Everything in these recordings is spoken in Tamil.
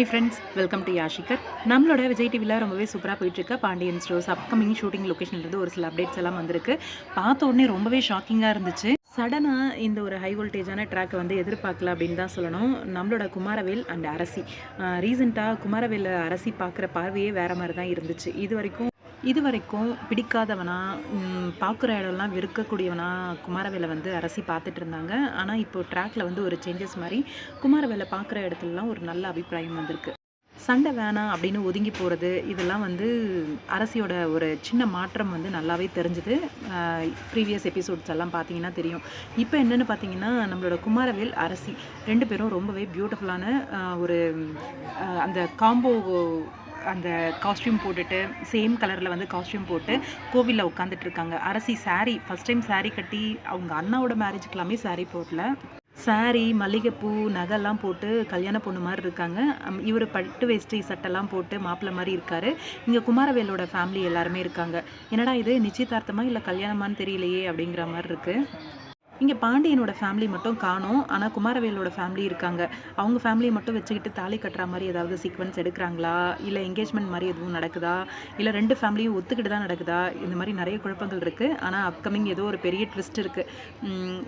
High friends, welcome to Yashikar. நம்மளோட விஜய் டிவியில் ரொம்பவே சூப்பராக போயிட்டுருக்க பாண்டியன் ஸ்டோர்ஸ் அப்கமிங் ஷூட்டிங் லொக்கேஷன்லேருந்து ஒரு சில அப்டேட்ஸ் எல்லாம் வந்திருக்கு. பார்த்த உடனே ரொம்பவே ஷாக்கிங்காக இருந்துச்சு. சடனாக இந்த ஒரு ஹை வோல்டேஜான ட்ராக்கை வந்து எதிர்பார்க்கல அப்படின்னு தான் சொல்லணும். நம்மளோட குமாரவேல் அண்ட் அரசி ரீசெண்டாக குமாரவேல் அரசி பார்க்குற பார்வையே வேறு மாதிரி தான் இருந்துச்சு. இது வரைக்கும் பிடிக்காதவனா, பார்க்குற இடம்லாம் வெறுக்கக்கூடியவனா குமாரவேலை வந்து அரசி பார்த்துட்டு இருந்தாங்க. ஆனால் இப்போ ட்ராக்கில் வந்து ஒரு சேஞ்சஸ் மாதிரி குமாரவேலை பார்க்குற இடத்துலலாம் ஒரு நல்ல அபிப்பிராயம் வந்திருக்கு. சண்டை வேணாம் அப்படின்னு ஒதுங்கி போகிறது, இதெல்லாம் வந்து அரசியோட ஒரு சின்ன மாற்றம் வந்து நல்லாவே தெரிஞ்சுது. ப்ரீவியஸ் எபிசோட்ஸ் எல்லாம் பார்த்தீங்கன்னா தெரியும். இப்போ என்னென்னு பார்த்தீங்கன்னா, நம்மளோட குமாரவேல் அரசி 2 பேரும் ரொம்பவே பியூட்டிஃபுல்லான ஒரு அந்த காம்போ அந்த காஸ்ட்யூம் போட்டுட்டு சேம் கலரில் வந்து காஸ்ட்யூம் போட்டு கோவிலில் உட்காந்துட்ருக்காங்க. அரசி சாரீ ஃபஸ்ட் டைம் சாரீ கட்டி அவங்க அண்ணாவோட மேரேஜுக்கெல்லாமே சாரீ போடல. சாரீ, மல்லிகைப்பூ, நகைலாம் போட்டு கல்யாண பொண்ணு மாதிரி இருக்காங்க. இவர் பட்டு வேஷ்டி சட்டெல்லாம் போட்டு மாப்பிள்ளை மாதிரி இருக்கார். இங்கே குமாரவேலோட ஃபேமிலி எல்லாருமே இருக்காங்க. என்னடா இது நிச்சயதார்த்தமா இல்லை கல்யாணமானு தெரியலையே அப்படிங்கிற மாதிரி இருக்குது. இங்கே பாண்டியனோட ஃபேமிலி மட்டும் காணோம். ஆனால் குமாரவேலோட ஃபேமிலி இருக்காங்க. அவங்க ஃபேமிலியை மட்டும் வச்சுக்கிட்டு தாலி கட்டுற மாதிரி ஏதாவது சீக்வன்ஸ் எடுக்கிறாங்களா, இல்லை என்கேஜ்மெண்ட் மாதிரி எதுவும் நடக்குதா, இல்லை 2 ஃபேமிலியும் ஒத்துக்கிட்டு தான் நடக்குதா, இந்த மாதிரி நிறைய குழப்பங்கள் இருக்குது. ஆனால் அப்கமிங் ஏதோ ஒரு பெரிய ட்விஸ்ட் இருக்குது.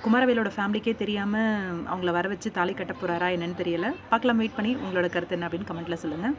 குமாரவேலோட ஃபேமிலிக்கே தெரியாமல் அவங்கள வர வச்சு தாலி கட்ட போகிறாரா என்னன்னு தெரியலை. பார்க்கலாம், வெயிட் பண்ணி உங்களோட கருத்து என்ன அப்படின்னு கமெண்ட்டில் சொல்லுங்கள்.